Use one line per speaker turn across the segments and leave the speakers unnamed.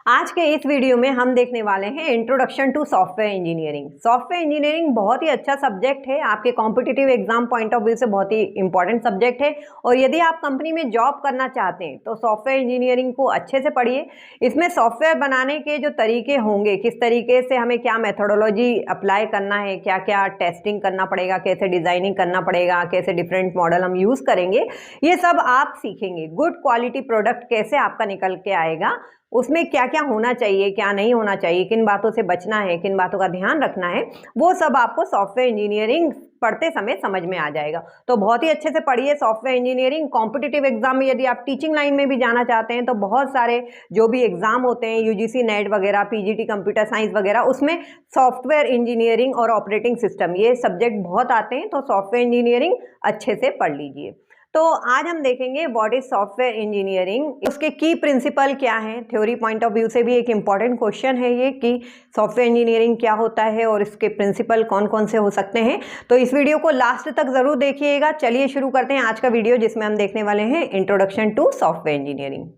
आज के इस वीडियो में हम देखने वाले हैं introduction to software engineering. Software engineering बहुत ही अच्छा सब्जेक्ट है, आपके competitive exam point of view से बहुत ही इंपॉर्टेंट सब्जेक्ट है। और यदि आप कंपनी में जॉब करना चाहते हैं तो सॉफ्टवेयर इंजीनियरिंग को अच्छे से पढ़िए। इसमें सॉफ्टवेयर बनाने के जो तरीके होंगे, किस तरीके से हमें क्या मेथोडोलॉजी अप्लाई करना है, क्या क्या टेस्टिंग करना पड़ेगा, कैसे डिजाइनिंग करना पड़ेगा, कैसे डिफरेंट मॉडल हम यूज करेंगे, ये सब आप सीखेंगे। गुड क्वालिटी प्रोडक्ट कैसे आपका निकल के आएगा, उसमें क्या क्या होना चाहिए, क्या नहीं होना चाहिए, किन बातों से बचना है, किन बातों का ध्यान रखना है, वो सब आपको सॉफ्टवेयर इंजीनियरिंग पढ़ते समय समझ में आ जाएगा। तो बहुत ही अच्छे से पढ़िए सॉफ्टवेयर इंजीनियरिंग। कॉम्पिटिटिव एग्जाम में यदि आप टीचिंग लाइन में भी जाना चाहते हैं तो बहुत सारे जो भी एग्जाम होते हैं, यूजीसी नेट वगैरह, पीजीटी कंप्यूटर साइंस वगैरह, उसमें सॉफ्टवेयर इंजीनियरिंग और ऑपरेटिंग सिस्टम ये सब्जेक्ट बहुत आते हैं। तो सॉफ्टवेयर इंजीनियरिंग अच्छे से पढ़ लीजिए। तो आज हम देखेंगे व्हाट इज सॉफ्टवेयर इंजीनियरिंग, उसके की प्रिंसिपल क्या हैं। थ्योरी पॉइंट ऑफ व्यू से भी एक इंपॉर्टेंट क्वेश्चन है ये कि सॉफ्टवेयर इंजीनियरिंग क्या होता है और इसके प्रिंसिपल कौन कौन से हो सकते हैं। तो इस वीडियो को लास्ट तक जरूर देखिएगा। चलिए शुरू करते हैं आज का वीडियो, जिसमें हम देखने वाले हैं इंट्रोडक्शन टू सॉफ्टवेयर इंजीनियरिंग।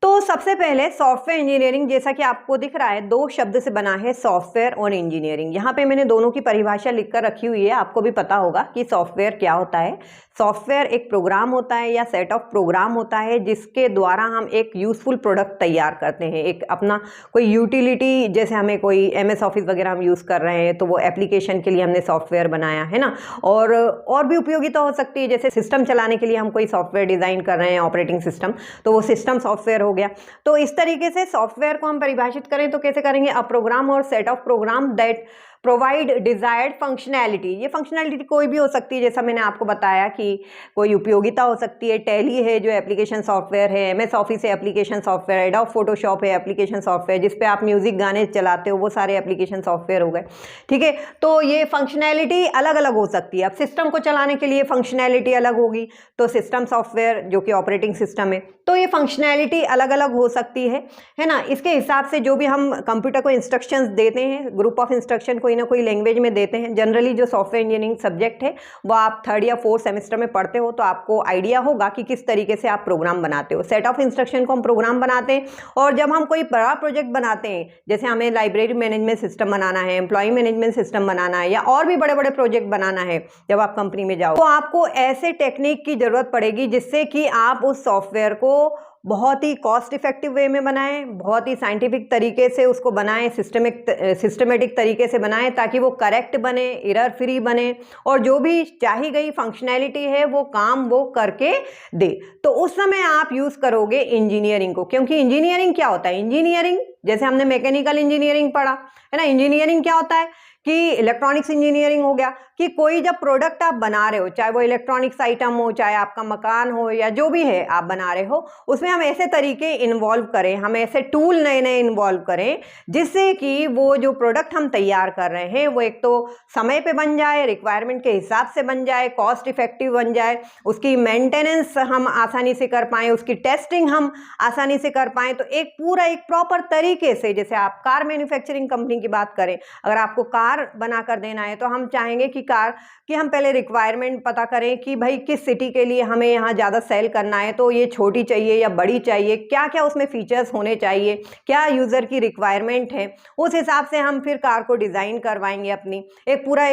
तो सबसे पहले सॉफ्टवेयर इंजीनियरिंग, जैसा कि आपको दिख रहा है, दो शब्द से बना है, सॉफ्टवेयर और इंजीनियरिंग। यहाँ पे मैंने दोनों की परिभाषा लिखकर रखी हुई है, आपको भी पता होगा कि सॉफ्टवेयर क्या होता है। सॉफ्टवेयर एक प्रोग्राम होता है या सेट ऑफ प्रोग्राम होता है जिसके द्वारा हम एक यूजफुल प्रोडक्ट तैयार करते हैं, एक अपना कोई यूटिलिटी। जैसे हमें कोई एमएस ऑफिस वगैरह हम यूज़ कर रहे हैं तो वो एप्लीकेशन के लिए हमने सॉफ्टवेयर बनाया है ना। और भी उपयोगिता हो सकती है, जैसे सिस्टम चलाने के लिए हम कोई सॉफ्टवेयर डिज़ाइन कर रहे हैं, ऑपरेटिंग सिस्टम, तो वो सिस्टम सॉफ्टवेयर हो गया। तो इस तरीके से सॉफ्टवेयर को हम परिभाषित करें तो कैसे करेंगे, अ प्रोग्राम और set of program that provide desired functionality. ये फंक्शनैलिटी कोई भी हो सकती है, जैसा मैंने आपको बताया कि कोई उपयोगिता हो सकती है। टैली है जो एप्लीकेशन सॉफ्टवेयर है, एमएस ऑफिस है एप्लीकेशन सॉफ्टवेयर, एडोब फोटोशॉप है एप्लीकेशन सॉफ्टवेयर, जिस पे आप म्यूजिक गाने चलाते हो, वो सारे एप्लीकेशन सॉफ्टवेयर हो गए। ठीक है, तो ये फंक्शनैलिटी अलग अलग हो सकती है। अब सिस्टम को चलाने के लिए फंक्शनैलिटी अलग होगी, तो सिस्टम सॉफ्टवेयर जो कि ऑपरेटिंग सिस्टम है, तो ये फंक्शनैलिटी अलग अलग हो सकती है ना। इसके हिसाब से जो भी हम कंप्यूटर को इंस्ट्रक्शंस देते हैं, ग्रुप ऑफ इंस्ट्रक्शन कोई ना कोई लैंग्वेज में देते हैं। जनरली जो सॉफ्टवेयर इंजीनियरिंग सब्जेक्ट है वो आप 3rd या 4th सेमेस्टर में पढ़ते हो, तो आपको आइडिया होगा कि किस तरीके से आप प्रोग्राम बनाते हो। सेट ऑफ इंस्ट्रक्शन को हम प्रोग्राम बनाते हैं, और जब हम कोई बड़ा प्रोजेक्ट बनाते हैं, जैसे हमें लाइब्रेरी मैनेजमेंट सिस्टम बनाना है, एम्प्लॉय मैनेजमेंट सिस्टम बनाना है, या और भी बड़े बड़े प्रोजेक्ट बनाना है, जब आप कंपनी में जाओ तो आपको ऐसे टेक्निक की जरूरत पड़ेगी जिससे कि आप उस सॉफ्टवेयर को बहुत ही कॉस्ट इफेक्टिव वे में बनाएं, बहुत ही साइंटिफिक तरीके से उसको बनाएं, सिस्टमेटिक तरीके से बनाएं, ताकि वो करेक्ट बने, एरर फ्री बने, और जो भी चाही गई फंक्शनैलिटी है वो काम वो करके दे। तो उस समय आप यूज करोगे इंजीनियरिंग को, क्योंकि इंजीनियरिंग क्या होता है, इंजीनियरिंग जैसे हमने मैकेनिकल इंजीनियरिंग पढ़ा है ना, इंजीनियरिंग क्या होता है कि इलेक्ट्रॉनिक्स इंजीनियरिंग हो गया कि कोई जब प्रोडक्ट आप बना रहे हो, चाहे वो इलेक्ट्रॉनिक्स आइटम हो, चाहे आपका मकान हो, या जो भी है आप बना रहे हो, उसमें हम ऐसे तरीके इन्वॉल्व करें, हम ऐसे टूल नए नए इन्वॉल्व करें जिससे कि वो जो प्रोडक्ट हम तैयार कर रहे हैं वो एक तो समय पे बन जाए, रिक्वायरमेंट के हिसाब से बन जाए, कॉस्ट इफेक्टिव बन जाए, उसकी मेंटेनेंस हम आसानी से कर पाएँ, उसकी टेस्टिंग हम आसानी से कर पाएँ। तो एक पूरा एक प्रॉपर तरीके से, जैसे आप कार मैन्युफैक्चरिंग कंपनी की बात करें, अगर आपको कार बना कर देना है तो हम चाहेंगे कि कार की हम पहले रिक्वायरमेंट पता करें कि भाई किस सिटी के लिए हमें यहाँ ज़्यादा सेल करना है, तो ये छोटी चाहिए या बड़ी चाहिए, क्या क्या उसमें फीचर्स होने चाहिए, क्या यूज़र की रिक्वायरमेंट है, उस हिसाब से हम फिर कार को डिज़ाइन करवाएंगे, अपनी एक पूरा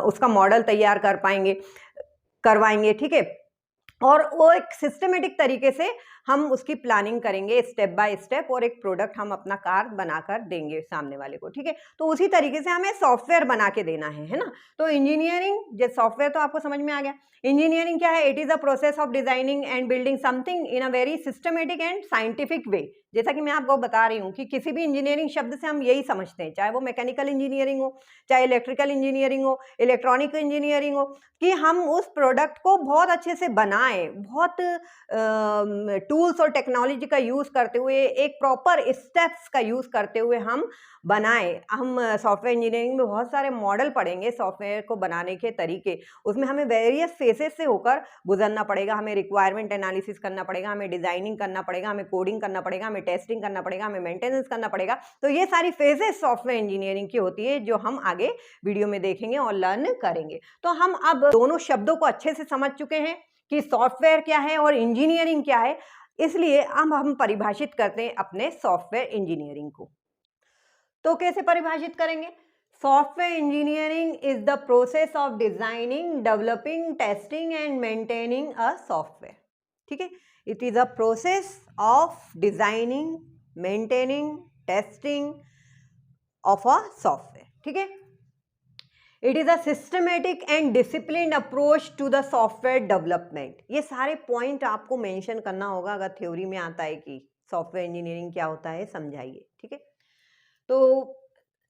उसका मॉडल तैयार करवाएंगे। ठीक है, और वो एक सिस्टमेटिक तरीके से हम उसकी प्लानिंग करेंगे स्टेप बाय स्टेप, और एक प्रोडक्ट हम अपना कार बनाकर देंगे सामने वाले को। ठीक है, तो उसी तरीके से हमें सॉफ्टवेयर बना के देना है ना। तो इंजीनियरिंग, जैसे सॉफ्टवेयर तो आपको समझ में आ गया। इंजीनियरिंग क्या है, it is a process of designing and building something in a very systematic and scientific way. जैसा कि मैं आपको बता रही हूँ कि किसी भी इंजीनियरिंग शब्द से हम यही समझते हैं, चाहे वो मैकेनिकल इंजीनियरिंग हो, चाहे इलेक्ट्रिकल इंजीनियरिंग हो, इलेक्ट्रॉनिक इंजीनियरिंग हो, कि हम उस प्रोडक्ट को बहुत अच्छे से बनाएं, बहुत टूल्स और टेक्नोलॉजी का यूज़ करते हुए, एक प्रॉपर स्टेप्स का यूज़ करते हुए हम बनाएं। हम सॉफ्टवेयर इंजीनियरिंग में बहुत सारे मॉडल पढ़ेंगे सॉफ्टवेयर को बनाने के तरीके, उसमें हमें वेरियस फेसेस से होकर गुजरना पड़ेगा। हमें रिक्वायरमेंट एनालिसिस करना पड़ेगा, हमें डिजाइनिंग करना पड़ेगा, हमें कोडिंग करना पड़ेगा, हमें टेस्टिंग करना पड़ेगा, हमें मेंटेनेंस करना पड़ेगा। तो ये सारी फेजेस सॉफ्टवेयर इंजीनियरिंग की होती है, जो हम आगे वीडियो में देखेंगे और लर्न करेंगे। तो हम अब दोनों शब्दों को अच्छे से समझ चुके हैं कि सॉफ्टवेयर क्या है और इंजीनियरिंग क्या है। इसलिए अब हम परिभाषित करते हैं अपने सॉफ्टवेयर इंजीनियरिंग को। तो कैसे परिभाषित करेंगे? Software engineering is the process of designing, developing, testing and maintaining a software. ठीक है, it is a process of designing, maintaining, testing of a software. ठीक है, it is a systematic and disciplined approach to the software development. ये सारे point आपको mention करना होगा अगर थ्योरी में आता है कि सॉफ्टवेयर इंजीनियरिंग क्या होता है, समझाइए। ठीक है, तो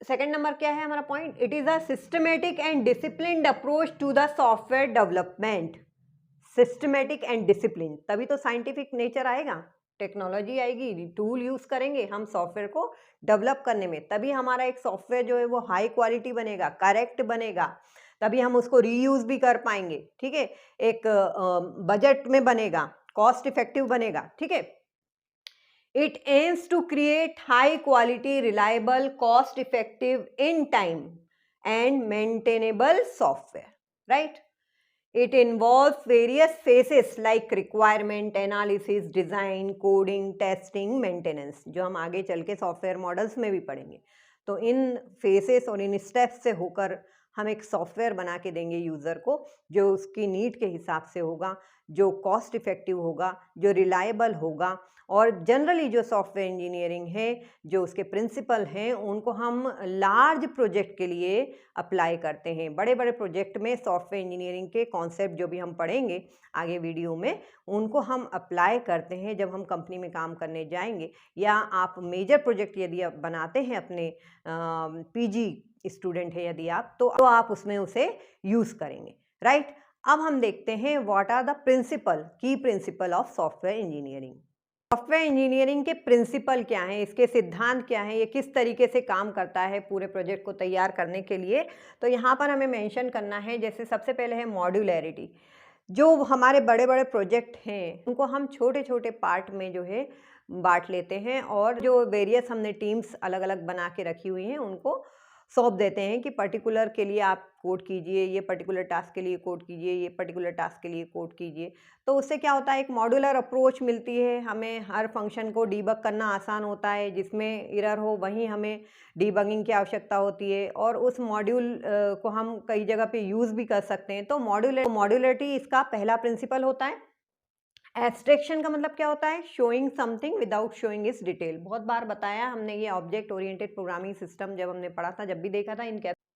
सेकंड नंबर क्या है हमारा point? It is a systematic and disciplined approach to the software development. Systematic and discipline, तभी तो साइंटिफिक नेचर आएगा, टेक्नोलॉजी आएगी, टूल यूज करेंगे हम सॉफ्टवेयर को डेवलप करने में, तभी हमारा एक सॉफ्टवेयर जो है वो हाई क्वालिटी बनेगा, करेक्ट बनेगा, तभी हम उसको रीयूज भी कर पाएंगे। ठीक है, एक बजट में बनेगा, कॉस्ट इफेक्टिव बनेगा। ठीक है, it aims to create high quality, reliable, cost effective, in time and maintainable software, right? It involves various phases like requirement analysis, design, coding, testing, maintenance, जो हम आगे चल के सॉफ्टवेयर मॉडल्स में भी पढ़ेंगे। तो इन फेसेस और इन स्टेप्स से होकर हम एक सॉफ्टवेयर बना के देंगे यूज़र को, जो उसकी नीड के हिसाब से होगा, जो कॉस्ट इफेक्टिव होगा, जो रिलायबल होगा। और जनरली जो सॉफ्टवेयर इंजीनियरिंग है, जो उसके प्रिंसिपल हैं, उनको हम लार्ज प्रोजेक्ट के लिए अप्लाई करते हैं। बड़े बड़े प्रोजेक्ट में सॉफ्टवेयर इंजीनियरिंग के कॉन्सेप्ट जो भी हम पढ़ेंगे आगे वीडियो में, उनको हम अप्लाई करते हैं जब हम कंपनी में काम करने जाएंगे, या आप मेजर प्रोजेक्ट यदि आप बनाते हैं, अपने पीजी स्टूडेंट है यदि आप, तो आप उसमें उसे यूज़ करेंगे, राइट? अब हम देखते हैं व्हाट आर द प्रिंसिपल, की principle of software engineering. Software engineering के प्रिंसिपल क्या हैं, इसके सिद्धांत क्या हैं, ये किस तरीके से काम करता है पूरे प्रोजेक्ट को तैयार करने के लिए, तो यहाँ पर हमें मेंशन करना है। जैसे सबसे पहले है मॉड्यूलैरिटी। जो हमारे बड़े बड़े प्रोजेक्ट हैं उनको हम छोटे छोटे पार्ट में जो है बांट लेते हैं, और जो वेरियस हमने टीम्स अलग अलग बना के रखी हुई हैं उनको सौंप देते हैं कि पर्टिकुलर के लिए आप कोड कीजिए, ये पर्टिकुलर टास्क के लिए कोड कीजिए, ये पर्टिकुलर टास्क के लिए कोड कीजिए। तो उससे क्या होता है, एक मॉड्यूलर अप्रोच मिलती है हमें, हर फंक्शन को डीबग करना आसान होता है, जिसमें एरर हो वहीं हमें डीबगिंग की आवश्यकता होती है, और उस मॉड्यूल को हम कई जगह पे यूज़ भी कर सकते हैं। तो मॉड्यूलरिटी इसका पहला प्रिंसिपल होता है। एब्स्ट्रैक्शन का मतलब क्या होता है? Showing something without showing it's detail. बहुत बार बताया हमने ये ऑब्जेक्ट ओरिएंटेड प्रोग्रामिंग सिस्टम जब हमने पढ़ा था, जब भी देखा था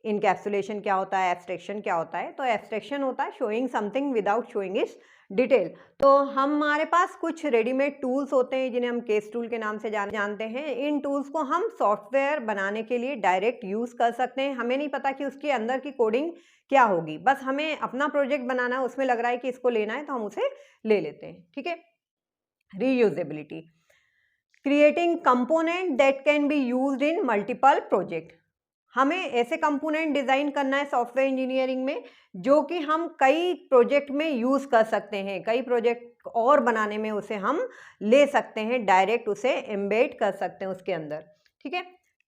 इनकैप्सुलेशन क्या होता है, एब्स्ट्रैक्शन क्या होता है। तो एब्स्ट्रैक्शन होता है showing something without showing it's detail. तो हमारे पास कुछ रेडीमेड टूल्स होते हैं जिन्हें हम केस टूल के नाम से जानते हैं। इन टूल्स को हम सॉफ्टवेयर बनाने के लिए डायरेक्ट यूज़ कर सकते हैं। हमें नहीं पता कि उसके अंदर की कोडिंग क्या होगी, बस हमें अपना प्रोजेक्ट बनाना है, उसमें लग रहा है कि इसको लेना है तो हम उसे ले लेते हैं। ठीक है, reusability, creating component that can be used in multiple project. हमें ऐसे कंपोनेंट डिज़ाइन करना है सॉफ्टवेयर इंजीनियरिंग में जो कि हम कई प्रोजेक्ट में यूज़ कर सकते हैं, कई प्रोजेक्ट और बनाने में उसे हम ले सकते हैं, डायरेक्ट उसे एम्बेड कर सकते हैं उसके अंदर। ठीक है,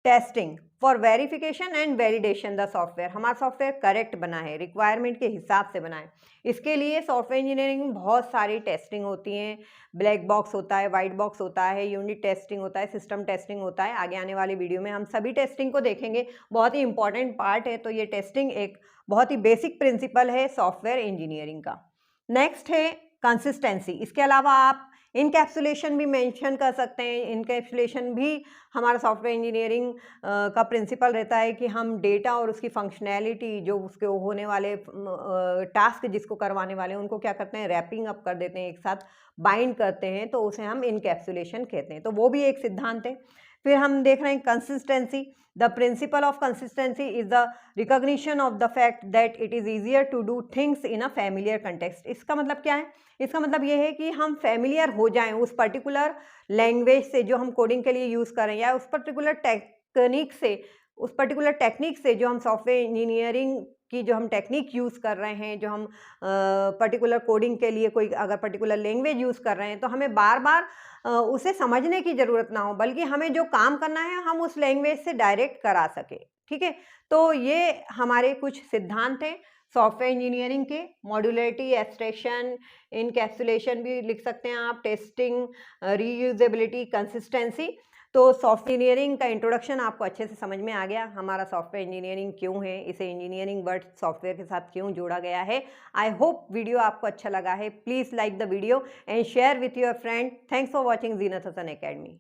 testing for verification and validation the software. हमारा सॉफ्टवेयर करेक्ट बना है, रिक्वायरमेंट के हिसाब से बना है। इसके लिए सॉफ्टवेयर इंजीनियरिंग में बहुत सारी टेस्टिंग होती हैं। ब्लैक बॉक्स होता है, वाइट बॉक्स होता है, यूनिट टेस्टिंग होता है, सिस्टम टेस्टिंग होता है। आगे आने वाली वीडियो में हम सभी टेस्टिंग को देखेंगे, बहुत ही इंपॉर्टेंट पार्ट है। तो ये टेस्टिंग एक बहुत ही बेसिक प्रिंसिपल है सॉफ्टवेयर इंजीनियरिंग का। नेक्स्ट है कंसिस्टेंसी। इसके अलावा आप इनकैप्सुलेशन भी मेंशन कर सकते हैं। इनकैप्सुलेशन भी हमारा सॉफ्टवेयर इंजीनियरिंग का प्रिंसिपल रहता है कि हम डेटा और उसकी फंक्शनैलिटी, जो उसके होने वाले टास्क जिसको करवाने वाले हैं, उनको क्या करते हैं, रैपिंग अप कर देते हैं, एक साथ बाइंड करते हैं, तो उसे हम इनकैप्सुलेशन कहते हैं। तो वो भी एक सिद्धांत है। फिर हम देख रहे हैं consistency. The principle of consistency is the recognition of the fact that it is easier to do things in a familiar context. इसका मतलब क्या है? इसका मतलब ये है कि हम फैमिलियर हो जाएं उस पर्टिकुलर लैंग्वेज से जो हम कोडिंग के लिए यूज़ करें, या उस पर्टिकुलर टेक्निक से, उस पर्टिकुलर टेक्निक से जो हम सॉफ्टवेयर इंजीनियरिंग की जो हम टेक्निक यूज़ कर रहे हैं, जो हम पर्टिकुलर कोडिंग के लिए कोई अगर पर्टिकुलर लैंग्वेज यूज़ कर रहे हैं, तो हमें बार बार उसे समझने की ज़रूरत ना हो, बल्कि हमें जो काम करना है हम उस लैंग्वेज से डायरेक्ट करा सके। ठीक है, तो ये हमारे कुछ सिद्धांत हैं सॉफ्टवेयर इंजीनियरिंग के मॉड्यूलरिटी, एब्स्ट्रैक्शन, इनकैप्सुलेशन भी लिख सकते हैं आप, टेस्टिंग, रीयूजेबिलिटी, कंसिस्टेंसी। तो सॉफ्टवेयर इंजीनियरिंग का इंट्रोडक्शन आपको अच्छे से समझ में आ गया, हमारा सॉफ्टवेयर इंजीनियरिंग क्यों है, इसे इंजीनियरिंग वर्ड सॉफ्टवेयर के साथ क्यों जोड़ा गया है। आई होप वीडियो आपको अच्छा लगा है। Please like the video and share with your friend. Thanks for watching Zeenat Hasan academy.